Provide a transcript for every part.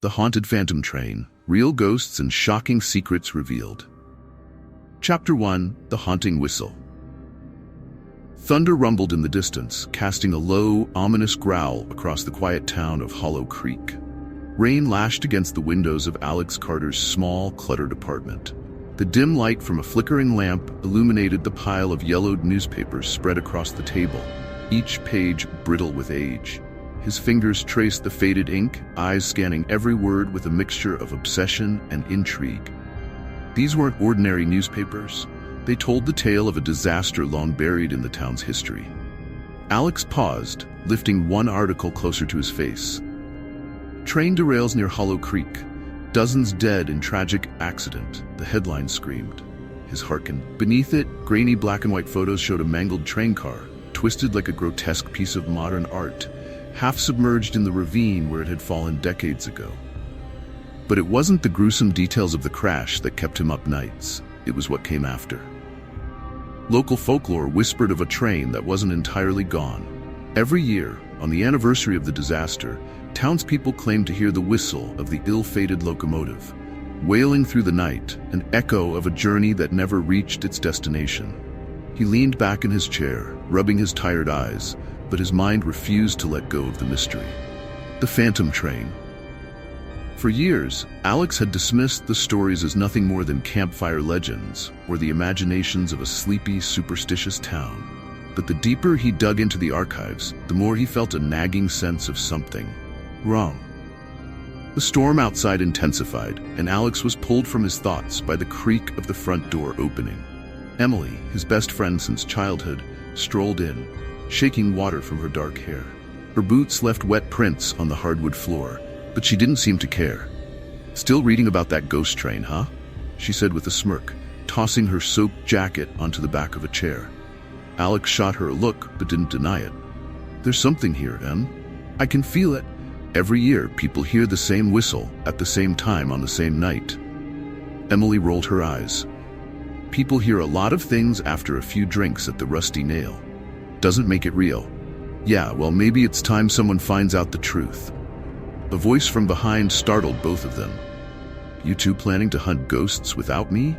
The Haunted Phantom Train, Real Ghosts and Shocking Secrets Revealed. Chapter 1, The Haunting Whistle. Thunder rumbled in the distance, casting a low, ominous growl across the quiet town of Hollow Creek. Rain lashed against the windows of Alex Carter's small, cluttered apartment. The dim light from a flickering lamp illuminated the pile of yellowed newspapers spread across the table, each page brittle with age. His fingers traced the faded ink, eyes scanning every word with a mixture of obsession and intrigue. These weren't ordinary newspapers. They told the tale of a disaster long buried in the town's history. Alex paused, lifting one article closer to his face. Train derails near Hollow Creek. Dozens dead in tragic accident, the headline screamed. His hearkened. Beneath it, grainy black and white photos showed a mangled train car, twisted like a grotesque piece of modern art, half submerged in the ravine where it had fallen decades ago. But it wasn't the gruesome details of the crash that kept him up nights. It was what came after. Local folklore whispered of a train that wasn't entirely gone. Every year, on the anniversary of the disaster, townspeople claimed to hear the whistle of the ill-fated locomotive, wailing through the night, an echo of a journey that never reached its destination. He leaned back in his chair, rubbing his tired eyes, but his mind refused to let go of the mystery. The Phantom Train. For years, Alex had dismissed the stories as nothing more than campfire legends or the imaginations of a sleepy, superstitious town. But the deeper he dug into the archives, the more he felt a nagging sense of something wrong. The storm outside intensified, and Alex was pulled from his thoughts by the creak of the front door opening. Emily, his best friend since childhood, strolled in, shaking water from her dark hair. Her boots left wet prints on the hardwood floor, but she didn't seem to care. "Still reading about that ghost train, huh?" she said with a smirk, tossing her soaked jacket onto the back of a chair. Alex shot her a look, but didn't deny it. "There's something here, Em. I can feel it. Every year, people hear the same whistle at the same time on the same night." Emily rolled her eyes. "People hear a lot of things after a few drinks at the Rusty Nail. Doesn't make it real." "Yeah, well, maybe it's time someone finds out the truth." A voice from behind startled both of them. "You two planning to hunt ghosts without me?"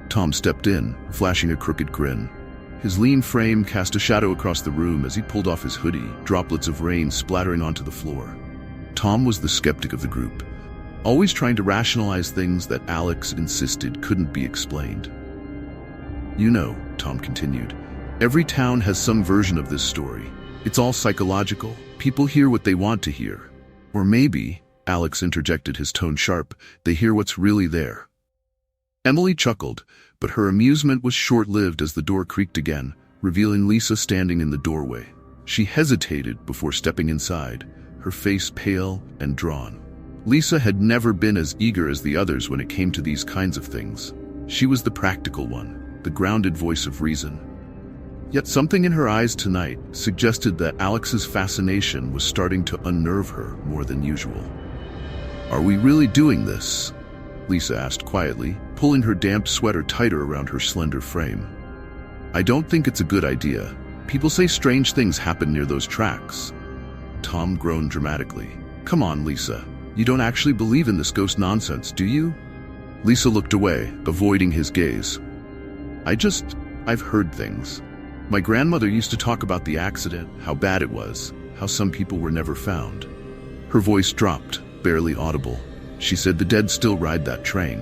Tom stepped in, flashing a crooked grin. His lean frame cast a shadow across the room as he pulled off his hoodie, droplets of rain splattering onto the floor. Tom was the skeptic of the group, always trying to rationalize things that Alex insisted couldn't be explained. "You know," Tom continued, "every town has some version of this story. It's all psychological. People hear what they want to hear. Or maybe," Alex interjected, his tone sharp, "they hear what's really there." Emily chuckled, but her amusement was short-lived as the door creaked again, revealing Lisa standing in the doorway. She hesitated before stepping inside, her face pale and drawn. Lisa had never been as eager as the others when it came to these kinds of things. She was the practical one, the grounded voice of reason. Yet something in her eyes tonight suggested that Alex's fascination was starting to unnerve her more than usual. "Are we really doing this?" Lisa asked quietly, pulling her damp sweater tighter around her slender frame. "I don't think it's a good idea. People say strange things happen near those tracks." Tom groaned dramatically. "Come on, Lisa. You don't actually believe in this ghost nonsense, do you?" Lisa looked away, avoiding his gaze. I've heard things. My grandmother used to talk about the accident, how bad it was, how some people were never found." Her voice dropped, barely audible. She said the dead still ride that train.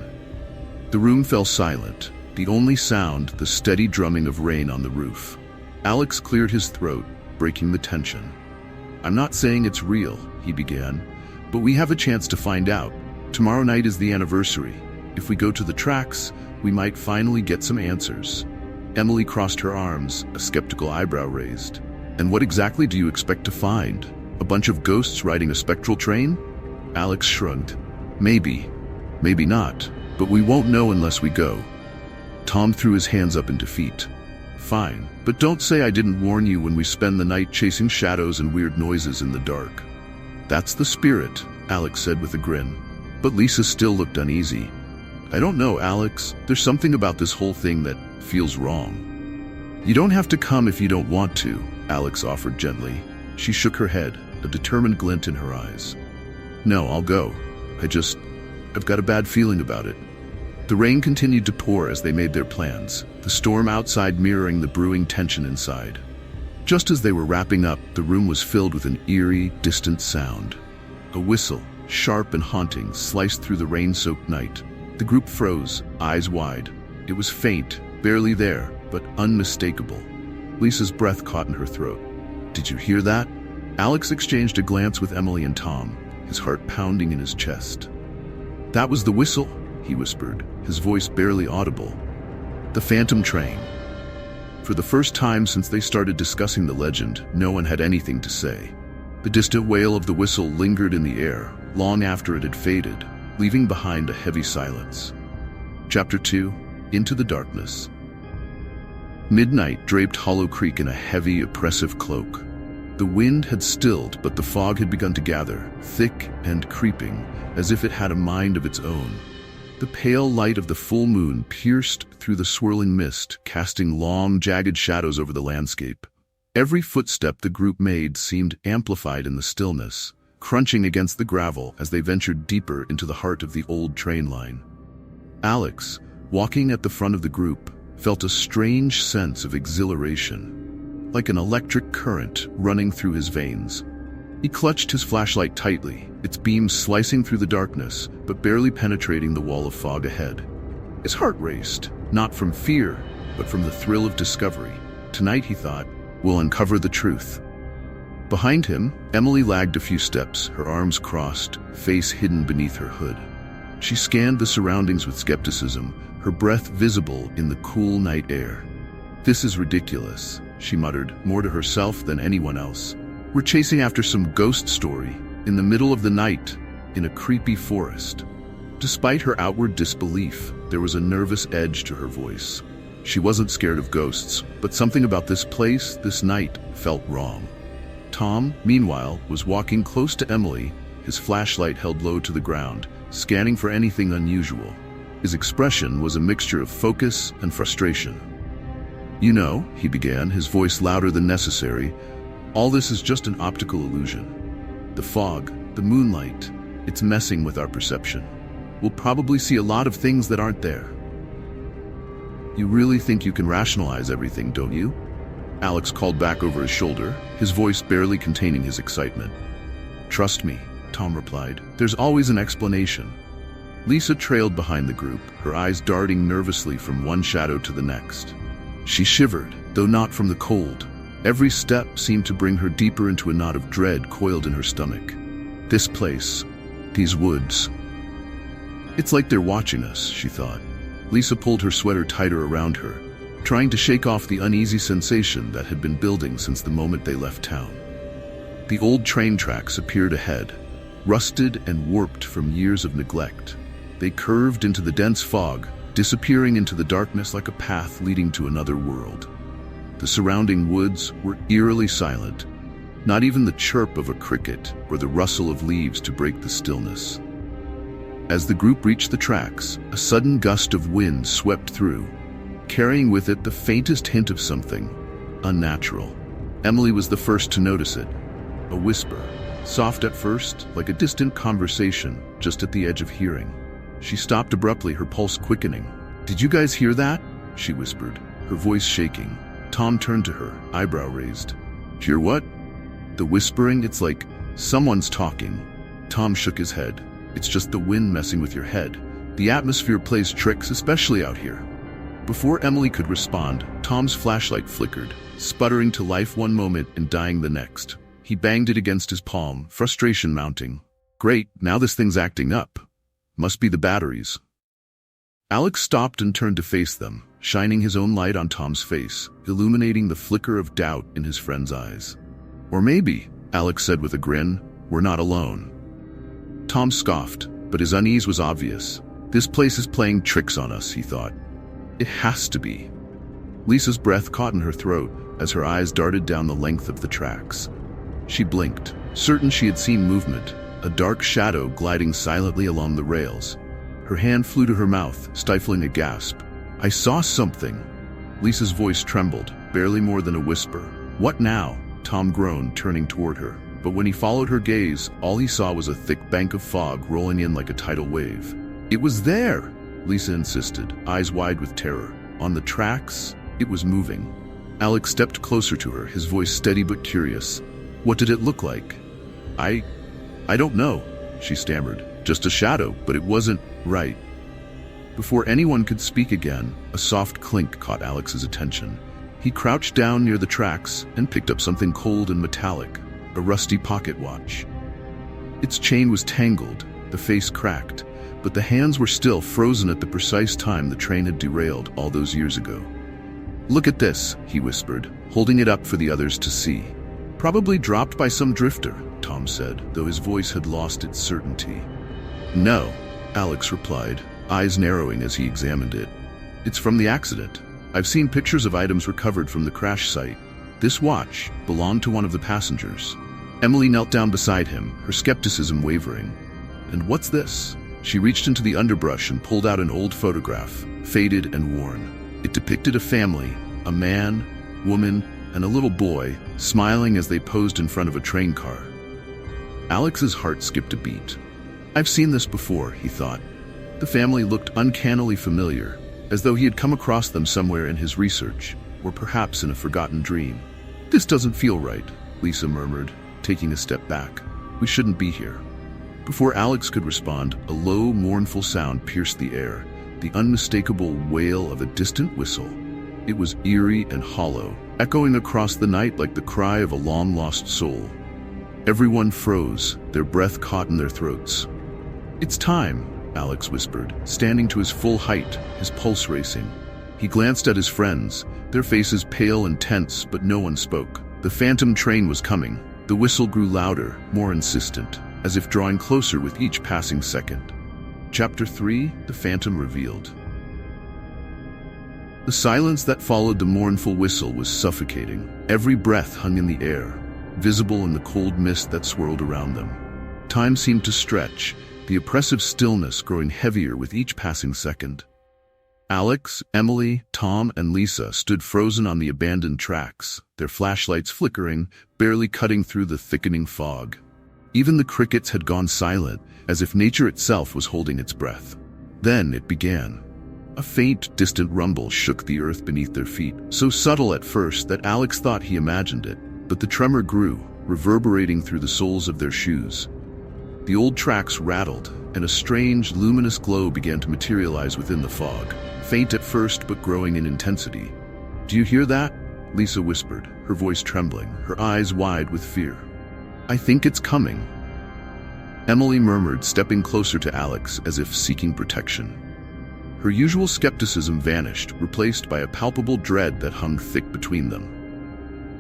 The room fell silent, the only sound the steady drumming of rain on the roof. Alex cleared his throat, breaking the tension. "I'm not saying it's real," he began, "but we have a chance to find out. Tomorrow night is the anniversary. If we go to the tracks, we might finally get some answers." Emily crossed her arms, a skeptical eyebrow raised. "And what exactly do you expect to find? A bunch of ghosts riding a spectral train?" Alex shrugged. "Maybe. Maybe not. But we won't know unless we go." Tom threw his hands up in defeat. "Fine, but don't say I didn't warn you when we spend the night chasing shadows and weird noises in the dark." "That's the spirit," Alex said with a grin. But Lisa still looked uneasy. "I don't know, Alex. There's something about this whole thing that feels wrong." "You don't have to come if you don't want to," Alex offered gently. She shook her head, a determined glint in her eyes. No, I'll go. I've got a bad feeling about it. The rain continued to pour as they made their plans, the storm outside mirroring the brewing tension inside. Just as they were wrapping up, the room was filled with an eerie, distant sound. A whistle, sharp and haunting, sliced through the rain-soaked night. The group froze, eyes wide. It was faint, barely there, but unmistakable. Lisa's breath caught in her throat. Did you hear that? Alex exchanged a glance with Emily and Tom, his heart pounding in his chest. That was the whistle, he whispered, his voice barely audible. The phantom train. For the first time since they started discussing the legend, no one had anything to say. The distant wail of the whistle lingered in the air, long after it had faded, leaving behind a heavy silence. Chapter 2, Into the Darkness. Midnight draped Hollow Creek in a heavy, oppressive cloak. The wind had stilled, but the fog had begun to gather, thick and creeping, as if it had a mind of its own. The pale light of the full moon pierced through the swirling mist, casting long, jagged shadows over the landscape. Every footstep the group made seemed amplified in the stillness, crunching against the gravel as they ventured deeper into the heart of the old train line. Alex, walking at the front of the group, felt a strange sense of exhilaration, like an electric current running through his veins. He clutched his flashlight tightly, its beams slicing through the darkness, but barely penetrating the wall of fog ahead. His heart raced, not from fear, but from the thrill of discovery. Tonight, he thought, we'll uncover the truth. Behind him, Emily lagged a few steps, her arms crossed, face hidden beneath her hood. She scanned the surroundings with skepticism, her breath visible in the cool night air. This is ridiculous, she muttered, more to herself than anyone else. We're chasing after some ghost story, in the middle of the night, in a creepy forest. Despite her outward disbelief, there was a nervous edge to her voice. She wasn't scared of ghosts, but something about this place, this night, felt wrong. Tom, meanwhile, was walking close to Emily, his flashlight held low to the ground, scanning for anything unusual. His expression was a mixture of focus and frustration. You know, he began, his voice louder than necessary, all this is just an optical illusion. The fog, the moonlight, it's messing with our perception. We'll probably see a lot of things that aren't there. You really think you can rationalize everything, don't you? Alex called back over his shoulder, his voice barely containing his excitement. Trust me, Tom replied. There's always an explanation. Lisa trailed behind the group, her eyes darting nervously from one shadow to the next. She shivered, though not from the cold. Every step seemed to bring her deeper into a knot of dread coiled in her stomach. This place, these woods. It's like they're watching us, she thought. Lisa pulled her sweater tighter around her, trying to shake off the uneasy sensation that had been building since the moment they left town. The old train tracks appeared ahead, rusted and warped from years of neglect. They curved into the dense fog, disappearing into the darkness like a path leading to another world. The surrounding woods were eerily silent, not even the chirp of a cricket or the rustle of leaves to break the stillness. As the group reached the tracks, a sudden gust of wind swept through, carrying with it the faintest hint of something unnatural. Emily was the first to notice it. A whisper, soft at first, like a distant conversation just at the edge of hearing. She stopped abruptly, her pulse quickening. "Did you guys hear that?" she whispered, her voice shaking. Tom turned to her, eyebrow raised. "Hear what?" "The whispering, it's like someone's talking." Tom shook his head. "It's just the wind messing with your head. The atmosphere plays tricks, especially out here." Before Emily could respond, Tom's flashlight flickered, sputtering to life one moment and dying the next. He banged it against his palm, frustration mounting. "Great, now this thing's acting up. Must be the batteries." Alex stopped and turned to face them, shining his own light on Tom's face, illuminating the flicker of doubt in his friend's eyes. "Or maybe," Alex said with a grin, "we're not alone." Tom scoffed, but his unease was obvious. This place is playing tricks on us, he thought. It has to be. Lisa's breath caught in her throat as her eyes darted down the length of the tracks. She blinked, certain she had seen movement, a dark shadow gliding silently along the rails. Her hand flew to her mouth, stifling a gasp. "I saw something." Lisa's voice trembled, barely more than a whisper. "What now?" Tom groaned, turning toward her. but when he followed her gaze, all he saw was a thick bank of fog rolling in like a tidal wave. "It was there," Lisa insisted, eyes wide with terror. "On the tracks, it was moving." Alex stepped closer to her, his voice steady but curious. "What did it look like?" I don't know," she stammered. "Just a shadow, but it wasn't right." Before anyone could speak again, a soft clink caught Alex's attention. He crouched down near the tracks and picked up something cold and metallic, a rusty pocket watch. Its chain was tangled, the face cracked, but the hands were still frozen at the precise time the train had derailed all those years ago. "Look at this," he whispered, holding it up for the others to see. "Probably dropped by some drifter," Tom said, though his voice had lost its certainty. "No," Alex replied, eyes narrowing as he examined it. "It's from the accident. I've seen pictures of items recovered from the crash site. This watch belonged to one of the passengers." Emily knelt down beside him, her skepticism wavering. "And what's this?" She reached into the underbrush and pulled out an old photograph, faded and worn. It depicted a family, a man, woman, and a little boy, smiling as they posed in front of a train car. Alex's heart skipped a beat. "I've seen this before," he thought. The family looked uncannily familiar, as though he had come across them somewhere in his research, or perhaps in a forgotten dream. "This doesn't feel right," Lisa murmured, taking a step back. "We shouldn't be here." Before Alex could respond, a low, mournful sound pierced the air, the unmistakable wail of a distant whistle. It was eerie and hollow, echoing across the night like the cry of a long-lost soul. Everyone froze, their breath caught in their throats. "It's time," Alex whispered, standing to his full height, his pulse racing. He glanced at his friends, their faces pale and tense, but no one spoke. The phantom train was coming. The whistle grew louder, more insistent, as if drawing closer with each passing second. Chapter 3: The Phantom Revealed. The silence that followed the mournful whistle was suffocating. Every breath hung in the air, visible in the cold mist that swirled around them. Time seemed to stretch, the oppressive stillness growing heavier with each passing second. Alex, Emily, Tom, and Lisa stood frozen on the abandoned tracks, their flashlights flickering, barely cutting through the thickening fog. Even the crickets had gone silent, as if nature itself was holding its breath. Then it began. A faint, distant rumble shook the earth beneath their feet, so subtle at first that Alex thought he imagined it, but the tremor grew, reverberating through the soles of their shoes. The old tracks rattled, and a strange, luminous glow began to materialize within the fog, faint at first but growing in intensity. "Do you hear that?" Lisa whispered, her voice trembling, her eyes wide with fear. "I think it's coming." Emily murmured, stepping closer to Alex as if seeking protection. Her usual skepticism vanished, replaced by a palpable dread that hung thick between them.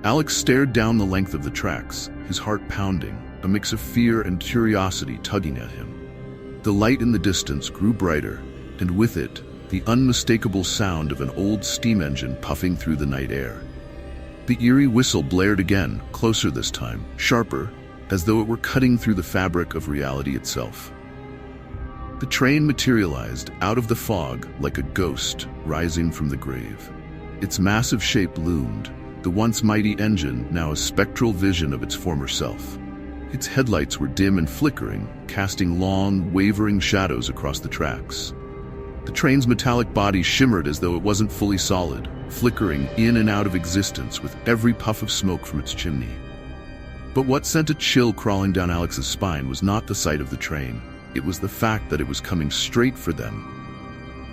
Alex stared down the length of the tracks, his heart pounding, a mix of fear and curiosity tugging at him. The light in the distance grew brighter, and with it, the unmistakable sound of an old steam engine puffing through the night air. The eerie whistle blared again, closer this time, sharper, as though it were cutting through the fabric of reality itself. The train materialized out of the fog like a ghost rising from the grave. Its massive shape loomed, the once mighty engine now a spectral vision of its former self. Its headlights were dim and flickering, casting long, wavering shadows across the tracks. The train's metallic body shimmered as though it wasn't fully solid, flickering in and out of existence with every puff of smoke from its chimney. But what sent a chill crawling down Alex's spine was not the sight of the train. It was the fact that it was coming straight for them.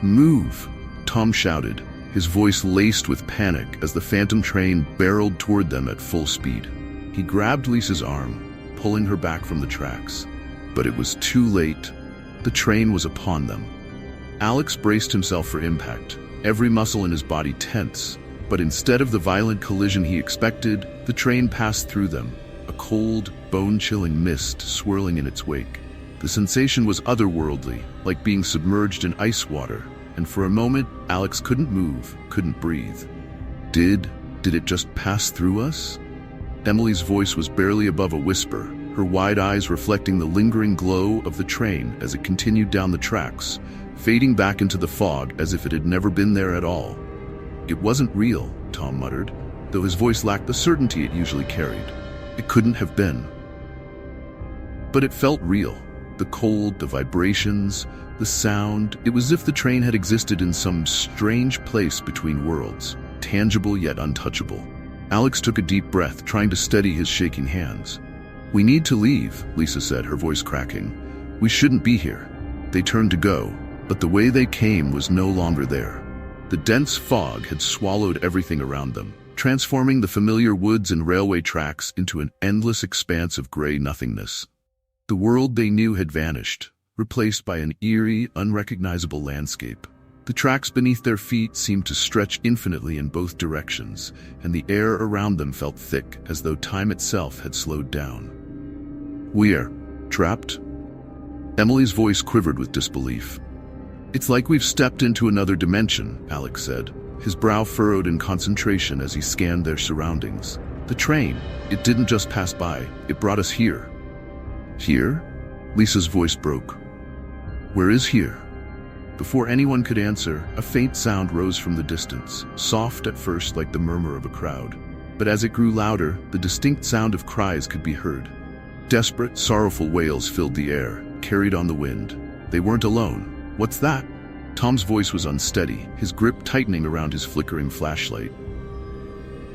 "Move!" Tom shouted, his voice laced with panic as the phantom train barreled toward them at full speed. He grabbed Lisa's arm, pulling her back from the tracks. But it was too late. The train was upon them. Alex braced himself for impact, every muscle in his body tense. But instead of the violent collision he expected, the train passed through them, a cold, bone-chilling mist swirling in its wake. The sensation was otherworldly, like being submerged in ice water, and for a moment, Alex couldn't move, couldn't breathe. Did it just pass through us? Emily's voice was barely above a whisper, her wide eyes reflecting the lingering glow of the train as it continued down the tracks, fading back into the fog as if it had never been there at all. "It wasn't real," Tom muttered, though his voice lacked the certainty it usually carried. "It couldn't have been." But it felt real. The cold, the vibrations, the sound. It was as if the train had existed in some strange place between worlds, tangible yet untouchable. Alex took a deep breath, trying to steady his shaking hands. "We need to leave," Lisa said, her voice cracking. "We shouldn't be here." They turned to go, but the way they came was no longer there. The dense fog had swallowed everything around them, transforming the familiar woods and railway tracks into an endless expanse of gray nothingness. The world they knew had vanished, replaced by an eerie, unrecognizable landscape. The tracks beneath their feet seemed to stretch infinitely in both directions, and the air around them felt thick, as though time itself had slowed down. "We're trapped?" Emily's voice quivered with disbelief. "It's like we've stepped into another dimension," Alex said, his brow furrowed in concentration as he scanned their surroundings. "The train, it didn't just pass by, it brought us here." "Here?" Lisa's voice broke. "Where is here?" Before anyone could answer, a faint sound rose from the distance, soft at first like the murmur of a crowd. But as it grew louder, the distinct sound of cries could be heard. Desperate, sorrowful wails filled the air, carried on the wind. They weren't alone. "What's that?" Tom's voice was unsteady, his grip tightening around his flickering flashlight.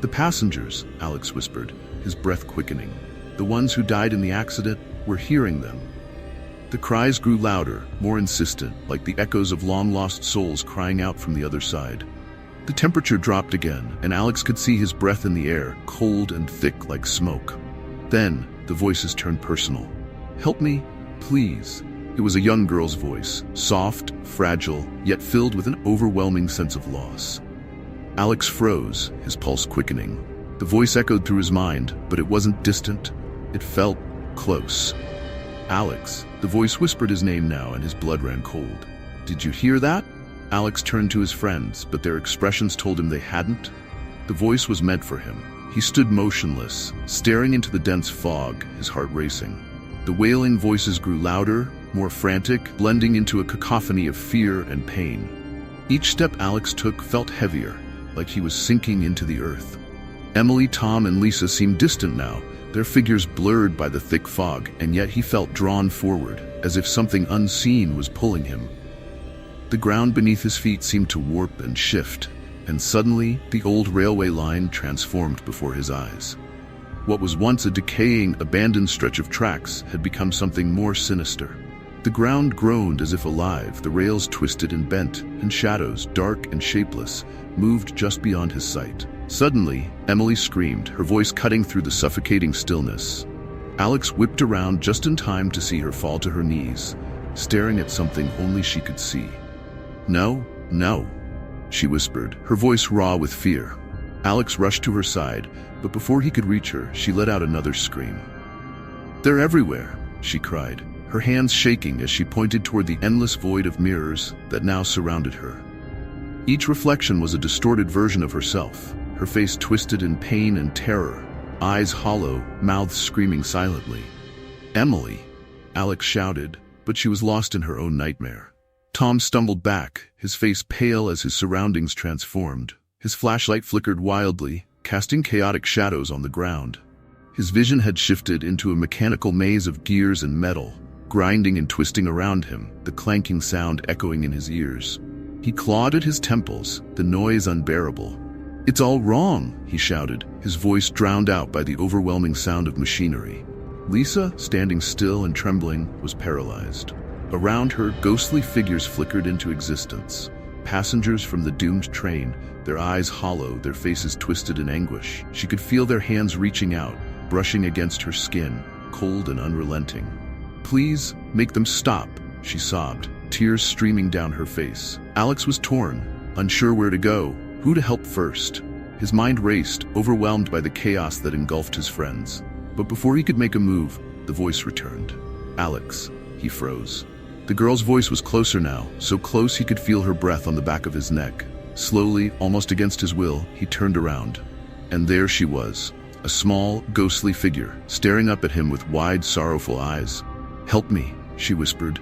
"The passengers," Alex whispered, his breath quickening. "The ones who died in the accident, we're hearing them." The cries grew louder, more insistent, like the echoes of long-lost souls crying out from the other side. The temperature dropped again, and Alex could see his breath in the air, cold and thick like smoke. Then, the voices turned personal. "Help me, please." It was a young girl's voice, soft, fragile, yet filled with an overwhelming sense of loss. Alex froze, his pulse quickening. The voice echoed through his mind, but it wasn't distant. It felt close. "Alex." The voice whispered his name now, and his blood ran cold. "Did you hear that?" Alex turned to his friends, but their expressions told him they hadn't. The voice was meant for him. He stood motionless, staring into the dense fog, his heart racing. The wailing voices grew louder, more frantic, blending into a cacophony of fear and pain. Each step Alex took felt heavier, like he was sinking into the earth. Emily, Tom, and Lisa seemed distant now, their figures blurred by the thick fog, and yet he felt drawn forward, as if something unseen was pulling him. The ground beneath his feet seemed to warp and shift, and suddenly the old railway line transformed before his eyes. What was once a decaying, abandoned stretch of tracks had become something more sinister. The ground groaned as if alive, the rails twisted and bent, and shadows, dark and shapeless, moved just beyond his sight. Suddenly, Emily screamed, her voice cutting through the suffocating stillness. Alex whipped around just in time to see her fall to her knees, staring at something only she could see. "No, no," she whispered, her voice raw with fear. Alex rushed to her side, but before he could reach her, she let out another scream. "They're everywhere," she cried, her hands shaking as she pointed toward the endless void of mirrors that now surrounded her. Each reflection was a distorted version of herself, her face twisted in pain and terror, eyes hollow, mouths screaming silently. "Emily!" Alex shouted, but she was lost in her own nightmare. Tom stumbled back, his face pale as his surroundings transformed. His flashlight flickered wildly, casting chaotic shadows on the ground. His vision had shifted into a mechanical maze of gears and metal, grinding and twisting around him, the clanking sound echoing in his ears. He clawed at his temples, the noise unbearable. "It's all wrong," he shouted, his voice drowned out by the overwhelming sound of machinery. Lisa, standing still and trembling, was paralyzed. Around her, ghostly figures flickered into existence. Passengers from the doomed train, their eyes hollow, their faces twisted in anguish. She could feel their hands reaching out, brushing against her skin, cold and unrelenting. "Please, make them stop," she sobbed, tears streaming down her face. Alex was torn, unsure where to go, who to help first. His mind raced, overwhelmed by the chaos that engulfed his friends. But before he could make a move, the voice returned. "Alex," he froze. The girl's voice was closer now, so close he could feel her breath on the back of his neck. Slowly, almost against his will, he turned around. And there she was, a small, ghostly figure, staring up at him with wide, sorrowful eyes. "Help me," she whispered.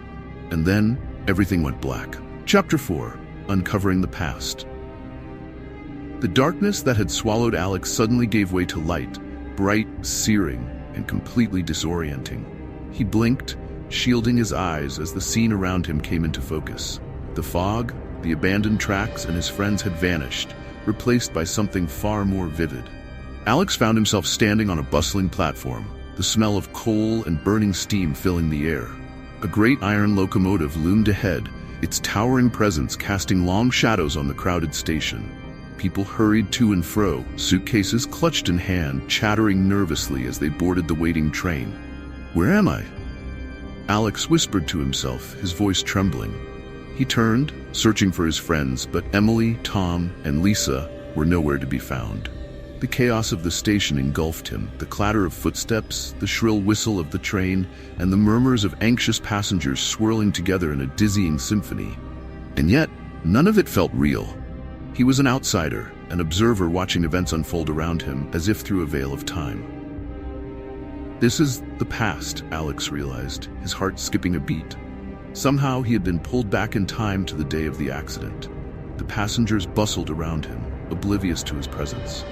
And then, everything went black. Chapter 4. Uncovering the Past. The darkness that had swallowed Alex suddenly gave way to light, bright, searing, and completely disorienting. He blinked, shielding his eyes as the scene around him came into focus. The fog, the abandoned tracks, and his friends had vanished, replaced by something far more vivid. Alex found himself standing on a bustling platform, the smell of coal and burning steam filling the air. A great iron locomotive loomed ahead, its towering presence casting long shadows on the crowded station. People hurried to and fro, suitcases clutched in hand, chattering nervously as they boarded the waiting train. "Where am I?" Alex whispered to himself, his voice trembling. He turned, searching for his friends, but Emily, Tom, and Lisa were nowhere to be found. The chaos of the station engulfed him, the clatter of footsteps, the shrill whistle of the train, and the murmurs of anxious passengers swirling together in a dizzying symphony. And yet, none of it felt real. He was an outsider, an observer watching events unfold around him as if through a veil of time. This is the past, Alex realized, his heart skipping a beat. Somehow he had been pulled back in time to the day of the accident. The passengers bustled around him, oblivious to his presence.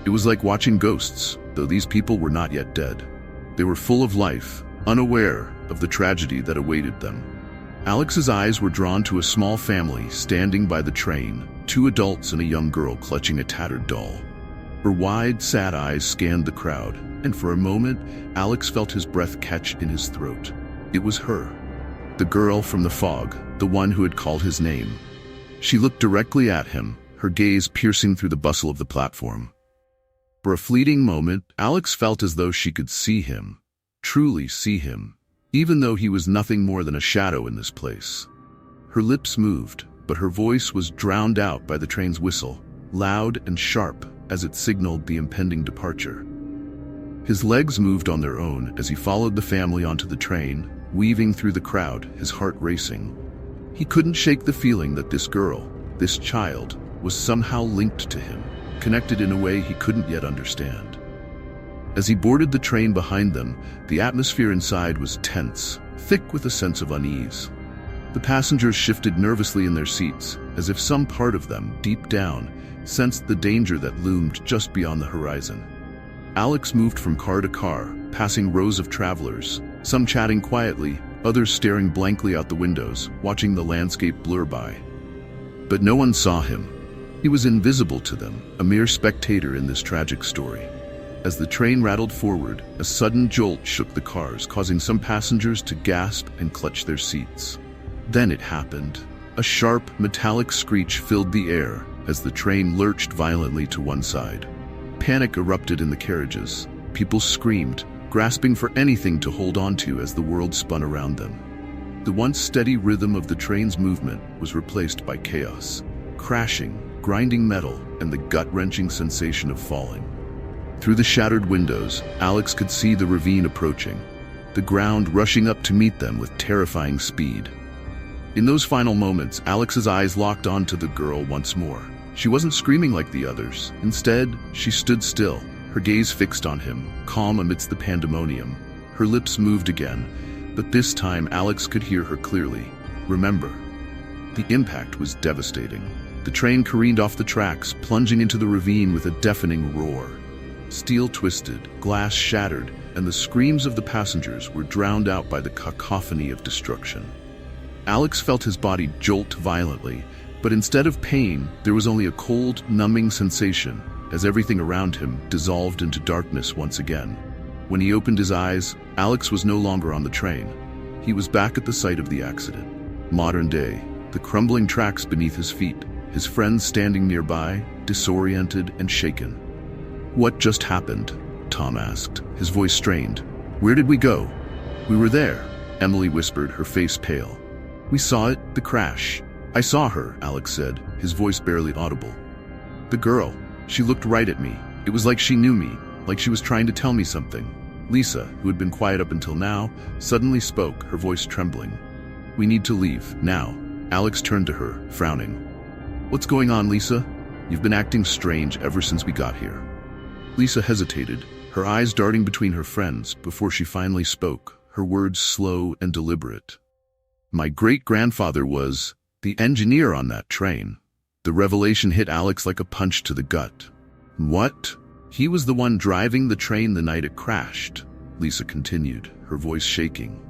It was like watching ghosts, though these people were not yet dead. They were full of life, unaware of the tragedy that awaited them. Alex's eyes were drawn to a small family standing by the train, 2 adults and a young girl clutching a tattered doll. Her wide, sad eyes scanned the crowd, and for a moment, Alex felt his breath catch in his throat. It was her, the girl from the fog, the one who had called his name. She looked directly at him, her gaze piercing through the bustle of the platform. For a fleeting moment, Alex felt as though she could see him, truly see him, even though he was nothing more than a shadow in this place. Her lips moved, but her voice was drowned out by the train's whistle, loud and sharp as it signaled the impending departure. His legs moved on their own as he followed the family onto the train, weaving through the crowd, his heart racing. He couldn't shake the feeling that this girl, this child, was somehow linked to him, connected in a way he couldn't yet understand. As he boarded the train behind them, the atmosphere inside was tense, thick with a sense of unease. The passengers shifted nervously in their seats, as if some part of them, deep down, sensed the danger that loomed just beyond the horizon. Alex moved from car to car, passing rows of travelers, some chatting quietly, others staring blankly out the windows, watching the landscape blur by. But no one saw him. He was invisible to them, a mere spectator in this tragic story. As the train rattled forward, a sudden jolt shook the cars, causing some passengers to gasp and clutch their seats. Then it happened. A sharp, metallic screech filled the air as the train lurched violently to one side. Panic erupted in the carriages. People screamed, grasping for anything to hold on to as the world spun around them. The once steady rhythm of the train's movement was replaced by chaos, crashing, grinding metal, and the gut-wrenching sensation of falling. Through the shattered windows, Alex could see the ravine approaching, the ground rushing up to meet them with terrifying speed. In those final moments, Alex's eyes locked onto the girl once more. She wasn't screaming like the others. Instead, she stood still, her gaze fixed on him, calm amidst the pandemonium. Her lips moved again, but this time Alex could hear her clearly. Remember. The impact was devastating. The train careened off the tracks, plunging into the ravine with a deafening roar. Steel twisted, glass shattered, and the screams of the passengers were drowned out by the cacophony of destruction. Alex felt his body jolt violently, but instead of pain, there was only a cold, numbing sensation as everything around him dissolved into darkness once again. When he opened his eyes, Alex was no longer on the train. He was back at the site of the accident. Modern day, the crumbling tracks beneath his feet, his friends standing nearby, disoriented and shaken. "What just happened?" Tom asked, his voice strained. "Where did we go?" "We were there," Emily whispered, her face pale. "We saw it, the crash." "I saw her," Alex said, his voice barely audible. "The girl. She looked right at me. It was like she knew me, like she was trying to tell me something." Lisa, who had been quiet up until now, suddenly spoke, her voice trembling. "We need to leave, now." Alex turned to her, frowning. "What's going on, Lisa? You've been acting strange ever since we got here." Lisa hesitated, her eyes darting between her friends before she finally spoke, her words slow and deliberate. "My great-grandfather was the engineer on that train." The revelation hit Alex like a punch to the gut. "What?" "He was the one driving the train the night it crashed," Lisa continued, her voice shaking.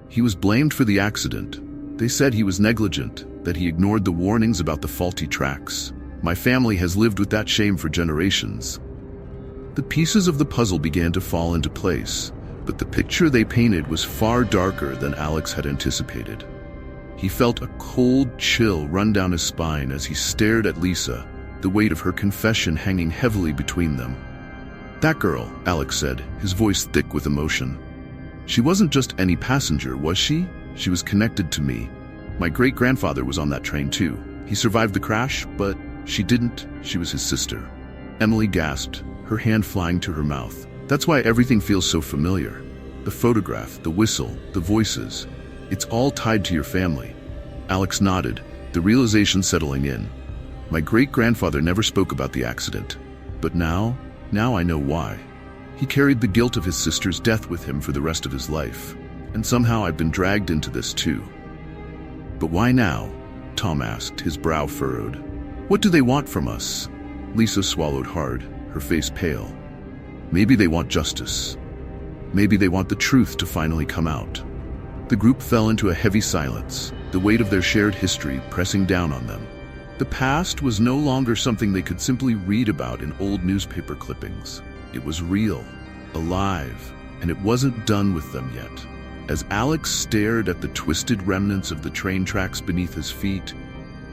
"He was blamed for the accident. They said he was negligent, that he ignored the warnings about the faulty tracks. My family has lived with that shame for generations." The pieces of the puzzle began to fall into place, but the picture they painted was far darker than Alex had anticipated. He felt a cold chill run down his spine as he stared at Lisa, the weight of her confession hanging heavily between them. "That girl," Alex said, his voice thick with emotion. "She wasn't just any passenger, was she? She was connected to me. My great-grandfather was on that train too. He survived the crash, but she didn't. She was his sister." Emily gasped, her hand flying to her mouth. "That's why everything feels so familiar. The photograph, the whistle, the voices. It's all tied to your family." Alex nodded, the realization settling in. "My great-grandfather never spoke about the accident. But now I know why. He carried the guilt of his sister's death with him for the rest of his life. And somehow I've been dragged into this too." "But why now?" Tom asked, his brow furrowed. "What do they want from us?" Lisa swallowed hard, her face pale. "Maybe they want justice. Maybe they want the truth to finally come out." The group fell into a heavy silence, the weight of their shared history pressing down on them. The past was no longer something they could simply read about in old newspaper clippings. It was real, alive, and it wasn't done with them yet. As Alex stared at the twisted remnants of the train tracks beneath his feet,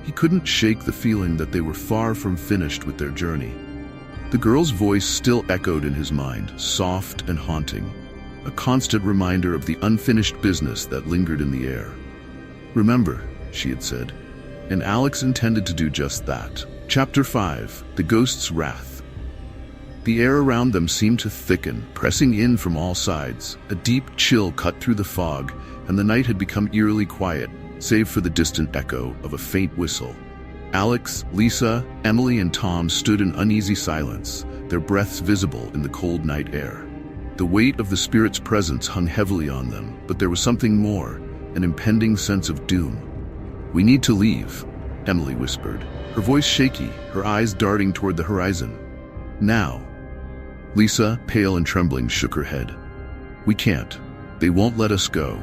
he couldn't shake the feeling that they were far from finished with their journey. The girl's voice still echoed in his mind, soft and haunting, a constant reminder of the unfinished business that lingered in the air. "Remember," she had said, and Alex intended to do just that. Chapter 5: The Ghost's Wrath. The air around them seemed to thicken, pressing in from all sides. A deep chill cut through the fog, and the night had become eerily quiet, save for the distant echo of a faint whistle. Alex, Lisa, Emily, and Tom stood in uneasy silence, their breaths visible in the cold night air. The weight of the spirit's presence hung heavily on them, but there was something more, an impending sense of doom. "We need to leave," Emily whispered, her voice shaky, her eyes darting toward the horizon. "Now." Lisa, pale and trembling, shook her head. "We can't. They won't let us go."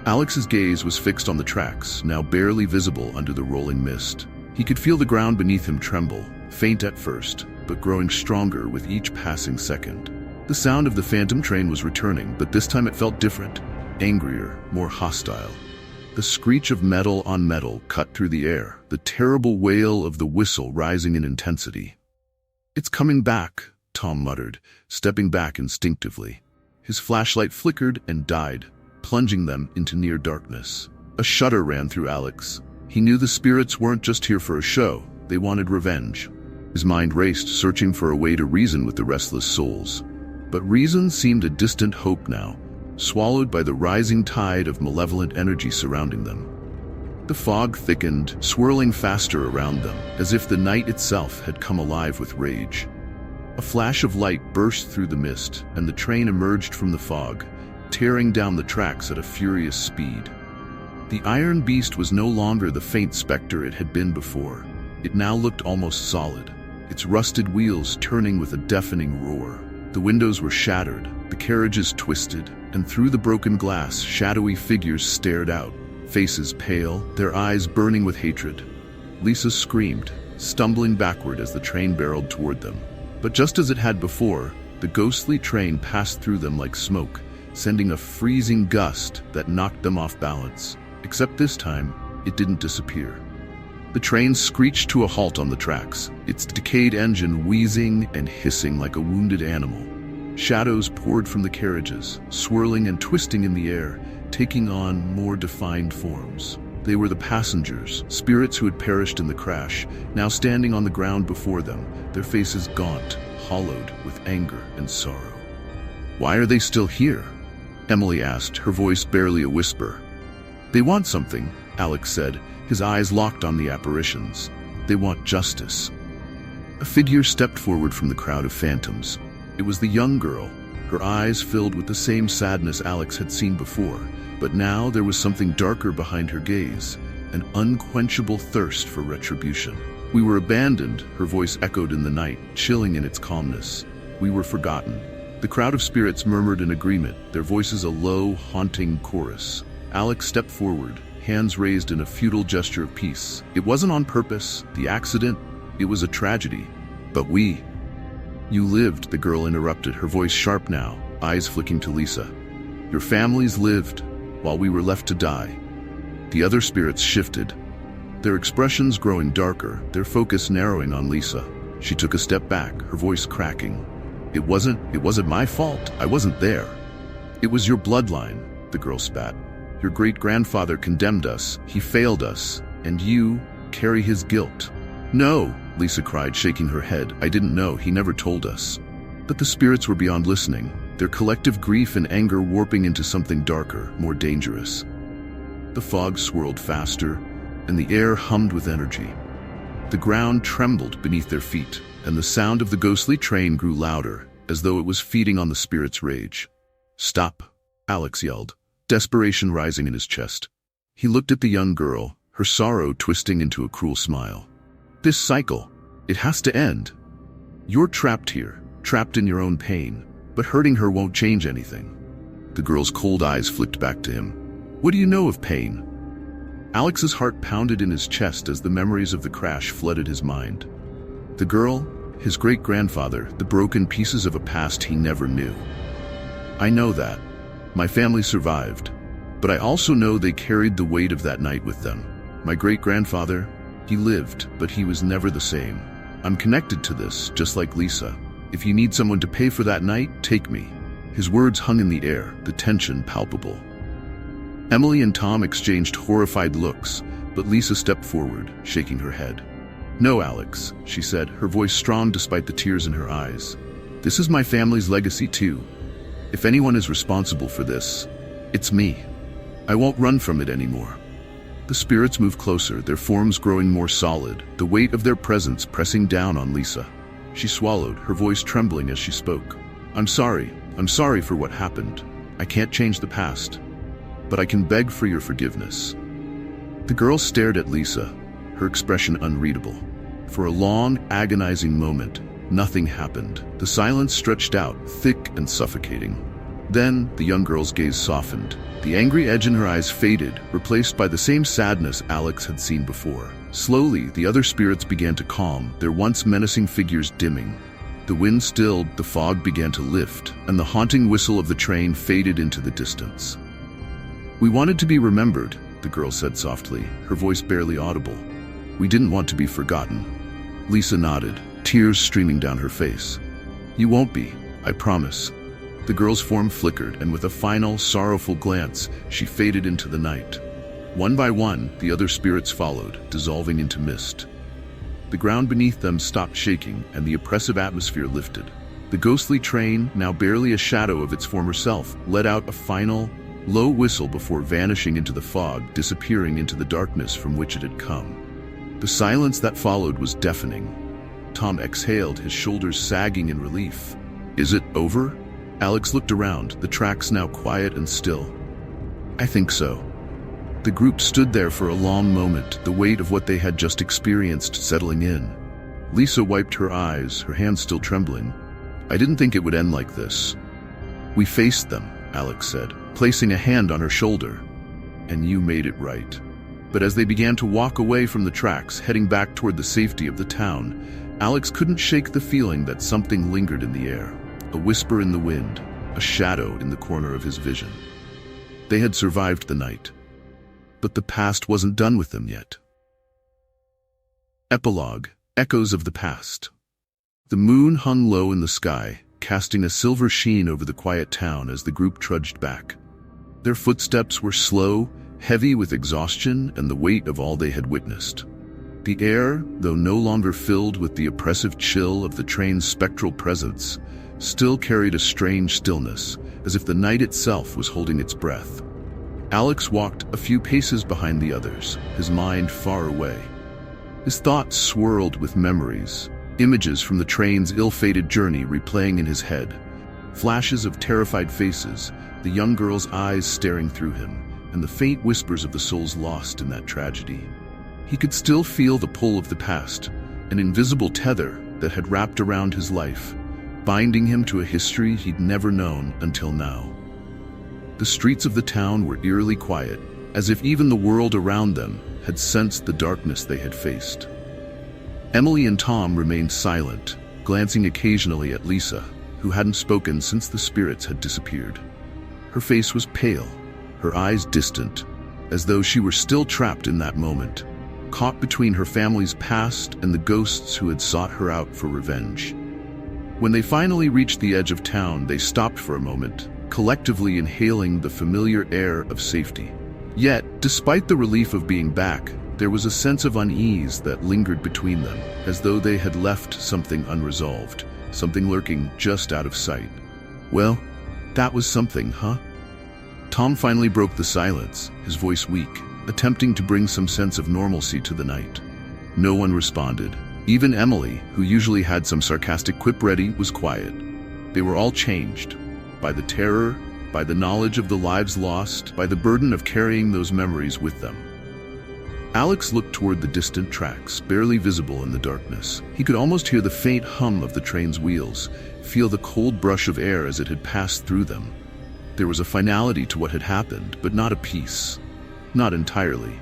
Alex's gaze was fixed on the tracks, now barely visible under the rolling mist. He could feel the ground beneath him tremble, faint at first, but growing stronger with each passing second. The sound of the phantom train was returning, but this time it felt different, angrier, more hostile. The screech of metal on metal cut through the air, the terrible wail of the whistle rising in intensity. "It's coming back," Tom muttered, stepping back instinctively. His flashlight flickered and died, plunging them into near darkness. A shudder ran through Alex. He knew the spirits weren't just here for a show, they wanted revenge. His mind raced, searching for a way to reason with the restless souls. But reason seemed a distant hope now, swallowed by the rising tide of malevolent energy surrounding them. The fog thickened, swirling faster around them, as if the night itself had come alive with rage. A flash of light burst through the mist, and the train emerged from the fog, tearing down the tracks at a furious speed. The iron beast was no longer the faint specter it had been before. It now looked almost solid, its rusted wheels turning with a deafening roar. The windows were shattered, the carriages twisted, and through the broken glass, shadowy figures stared out, faces pale, their eyes burning with hatred. Lisa screamed, stumbling backward as the train barreled toward them. But just as it had before, the ghostly train passed through them like smoke, sending a freezing gust that knocked them off balance. Except this time, it didn't disappear. The train screeched to a halt on the tracks, its decayed engine wheezing and hissing like a wounded animal. Shadows poured from the carriages, swirling and twisting in the air, taking on more defined forms. They were the passengers, spirits who had perished in the crash, now standing on the ground before them, their faces gaunt, hollowed with anger and sorrow. "Why are they still here?" Emily asked, her voice barely a whisper. "They want something," Alex said, his eyes locked on the apparitions. "They want justice." A figure stepped forward from the crowd of phantoms. It was the young girl, her eyes filled with the same sadness Alex had seen before, but now there was something darker behind her gaze, an unquenchable thirst for retribution. "We were abandoned," her voice echoed in the night, chilling in its calmness. "We were forgotten. The crowd of spirits murmured in agreement, their voices a low, haunting chorus. Alex stepped forward, hands raised in a futile gesture of peace. It wasn't on purpose, the accident, it was a tragedy. But we... You lived, the girl interrupted, her voice sharp now, eyes flicking to Lisa. Your families lived, while we were left to die. The other spirits shifted, their expressions growing darker, their focus narrowing on Lisa. She took a step back, her voice cracking. It wasn't my fault. I wasn't there. It was your bloodline, the girl spat. Your great-grandfather condemned us, he failed us, and you carry his guilt. No, Lisa cried, shaking her head. I didn't know, he never told us. But the spirits were beyond listening, their collective grief and anger warping into something darker, more dangerous. The fog swirled faster, and the air hummed with energy. The ground trembled beneath their feet, and the sound of the ghostly train grew louder, as though it was feeding on the spirits' rage. Stop, Alex yelled, desperation rising in his chest. He looked at the young girl, her sorrow twisting into a cruel smile. This cycle, it has to end. You're trapped here, trapped in your own pain, but hurting her won't change anything. The girl's cold eyes flicked back to him. What do you know of pain? Alex's heart pounded in his chest as the memories of the crash flooded his mind. The girl, his great-grandfather, the broken pieces of a past he never knew. I know that. My family survived. But I also know they carried the weight of that night with them. My great-grandfather, he lived, but he was never the same. I'm connected to this, just like Lisa. If you need someone to pay for that night, take me. His words hung in the air, the tension palpable. Emily and Tom exchanged horrified looks, but Lisa stepped forward, shaking her head. No, Alex, she said, her voice strong despite the tears in her eyes. This is my family's legacy too. If anyone is responsible for this, it's me. I won't run from it anymore. The spirits moved closer, their forms growing more solid, the weight of their presence pressing down on Lisa. She swallowed, her voice trembling as she spoke. I'm sorry for what happened. I can't change the past, but I can beg for your forgiveness. The girl stared at Lisa, her expression unreadable. For a long, agonizing moment, nothing happened. The silence stretched out, thick and suffocating. Then, the young girl's gaze softened. The angry edge in her eyes faded, replaced by the same sadness Alex had seen before. Slowly, the other spirits began to calm, their once menacing figures dimming. The wind stilled, the fog began to lift, and the haunting whistle of the train faded into the distance. We wanted to be remembered, the girl said softly, her voice barely audible. We didn't want to be forgotten. Lisa nodded, tears streaming down her face. You won't be, I promise. The girl's form flickered, and with a final, sorrowful glance, she faded into the night. One by one, the other spirits followed, dissolving into mist. The ground beneath them stopped shaking, and the oppressive atmosphere lifted. The ghostly train, now barely a shadow of its former self, let out a final, low whistle before vanishing into the fog, disappearing into the darkness from which it had come. The silence that followed was deafening. Tom exhaled, his shoulders sagging in relief. Is it over? Alex looked around, the tracks now quiet and still. I think so. The group stood there for a long moment, the weight of what they had just experienced settling in. Lisa wiped her eyes, her hands still trembling. I didn't think it would end like this. We faced them, Alex said, placing a hand on her shoulder. And you made it right. But as they began to walk away from the tracks, heading back toward the safety of the town, Alex couldn't shake the feeling that something lingered in the air. A whisper in the wind, a shadow in the corner of his vision. They had survived the night, but the past wasn't done with them yet. Epilogue, echoes of the past. The moon hung low in the sky, casting a silver sheen over the quiet town as the group trudged back. Their footsteps were slow, heavy with exhaustion and the weight of all they had witnessed. The air, though no longer filled with the oppressive chill of the train's spectral presence, still carried a strange stillness, as if the night itself was holding its breath. Alex walked a few paces behind the others, his mind far away. His thoughts swirled with memories, images from the train's ill-fated journey replaying in his head, flashes of terrified faces, the young girl's eyes staring through him, and the faint whispers of the souls lost in that tragedy. He could still feel the pull of the past, an invisible tether that had wrapped around his life, binding him to a history he'd never known until now. The streets of the town were eerily quiet, as if even the world around them had sensed the darkness they had faced. Emily and Tom remained silent, glancing occasionally at Lisa, who hadn't spoken since the spirits had disappeared. Her face was pale, her eyes distant, as though she were still trapped in that moment, caught between her family's past and the ghosts who had sought her out for revenge. When they finally reached the edge of town, they stopped for a moment, collectively inhaling the familiar air of safety. Yet, despite the relief of being back, there was a sense of unease that lingered between them, as though they had left something unresolved, something lurking just out of sight. "Well, that was something, huh?" Tom finally broke the silence, his voice weak, attempting to bring some sense of normalcy to the night. No one responded. Even Emily, who usually had some sarcastic quip ready, was quiet. They were all changed. By the terror, by the knowledge of the lives lost, by the burden of carrying those memories with them. Alex looked toward the distant tracks, barely visible in the darkness. He could almost hear the faint hum of the train's wheels, feel the cold brush of air as it had passed through them. There was a finality to what had happened, but not a peace. Not entirely.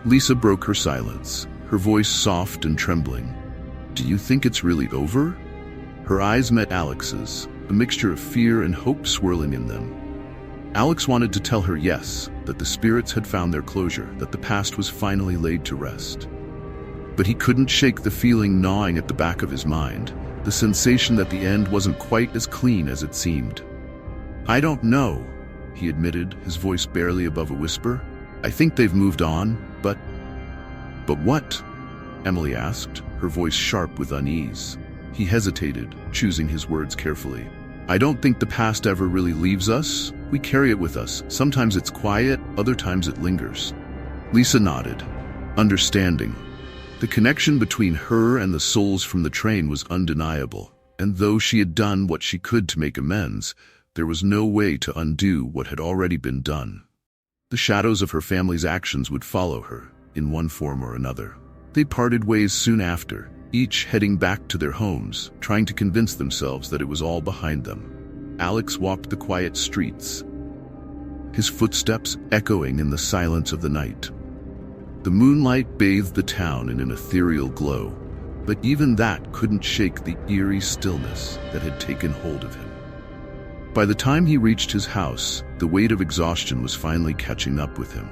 Lisa broke her silence, her voice soft and trembling. "Do you think it's really over?" Her eyes met Alex's, a mixture of fear and hope swirling in them. Alex wanted to tell her yes, that the spirits had found their closure, that the past was finally laid to rest. But he couldn't shake the feeling gnawing at the back of his mind, the sensation that the end wasn't quite as clean as it seemed. "I don't know," he admitted, his voice barely above a whisper. "I think they've moved on, but..." "But what?" Emily asked, her voice sharp with unease. He hesitated, choosing his words carefully. "I don't think the past ever really leaves us. We carry it with us. Sometimes it's quiet, other times it lingers." Lisa nodded, understanding. The connection between her and the souls from the train was undeniable, and though she had done what she could to make amends, there was no way to undo what had already been done. The shadows of her family's actions would follow her, in one form or another. They parted ways soon after, each heading back to their homes, trying to convince themselves that it was all behind them. Alex walked the quiet streets, his footsteps echoing in the silence of the night. The moonlight bathed the town in an ethereal glow, but even that couldn't shake the eerie stillness that had taken hold of him. By the time he reached his house, the weight of exhaustion was finally catching up with him.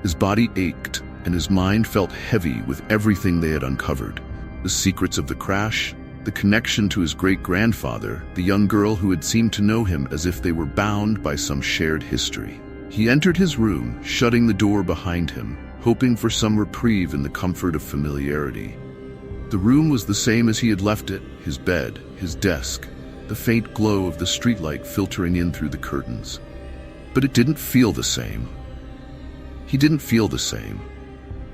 His body ached, and his mind felt heavy with everything they had uncovered. The secrets of the crash, the connection to his great-grandfather, the young girl who had seemed to know him as if they were bound by some shared history. He entered his room, shutting the door behind him, hoping for some reprieve in the comfort of familiarity. The room was the same as he had left it, his bed, his desk, the faint glow of the streetlight filtering in through the curtains. But it didn't feel the same. He didn't feel the same.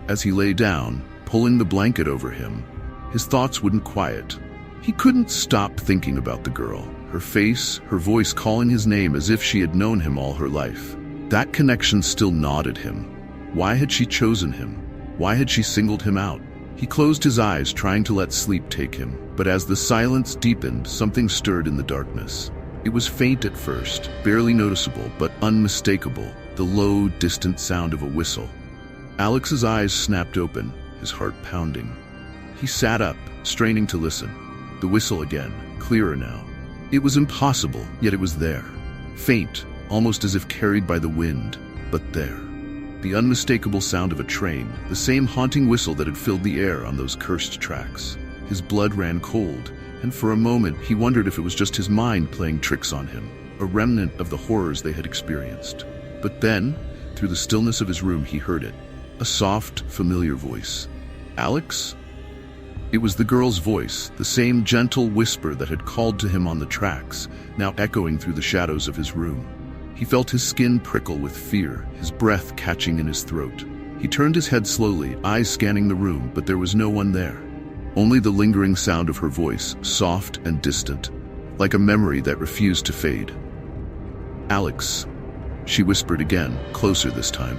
As he lay down, pulling the blanket over him, his thoughts wouldn't quiet. He couldn't stop thinking about the girl, her face, her voice calling his name as if she had known him all her life. That connection still gnawed at him. Why had she chosen him? Why had she singled him out? He closed his eyes, trying to let sleep take him, but as the silence deepened, something stirred in the darkness. It was faint at first, barely noticeable, but unmistakable, the low, distant sound of a whistle. Alex's eyes snapped open, his heart pounding. He sat up, straining to listen. The whistle again, clearer now. It was impossible, yet it was there. Faint, almost as if carried by the wind, but there. The unmistakable sound of a train, the same haunting whistle that had filled the air on those cursed tracks. His blood ran cold, and for a moment he wondered if it was just his mind playing tricks on him, a remnant of the horrors they had experienced. But then, through the stillness of his room, he heard it. A soft, familiar voice. "Alex?" It was the girl's voice, the same gentle whisper that had called to him on the tracks, now echoing through the shadows of his room. He felt his skin prickle with fear, his breath catching in his throat. He turned his head slowly, eyes scanning the room, but there was no one there. Only the lingering sound of her voice, soft and distant, like a memory that refused to fade. "Alex," she whispered again, closer this time.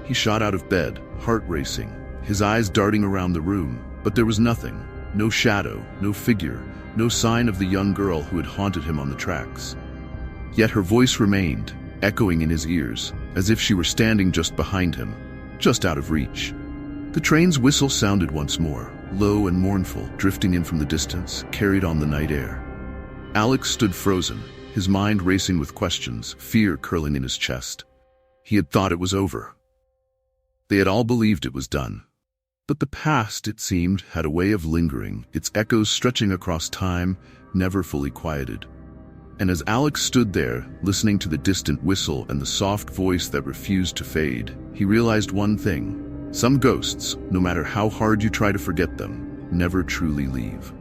He shot out of bed, heart racing, his eyes darting around the room, but there was nothing. No shadow, no figure, no sign of the young girl who had haunted him on the tracks. Yet her voice remained, echoing in his ears, as if she were standing just behind him, just out of reach. The train's whistle sounded once more, low and mournful, drifting in from the distance, carried on the night air. Alex stood frozen, his mind racing with questions, fear curling in his chest. He had thought it was over. They had all believed it was done. But the past, it seemed, had a way of lingering, its echoes stretching across time, never fully quieted. And as Alex stood there, listening to the distant whistle and the soft voice that refused to fade, he realized one thing: some ghosts, no matter how hard you try to forget them, never truly leave.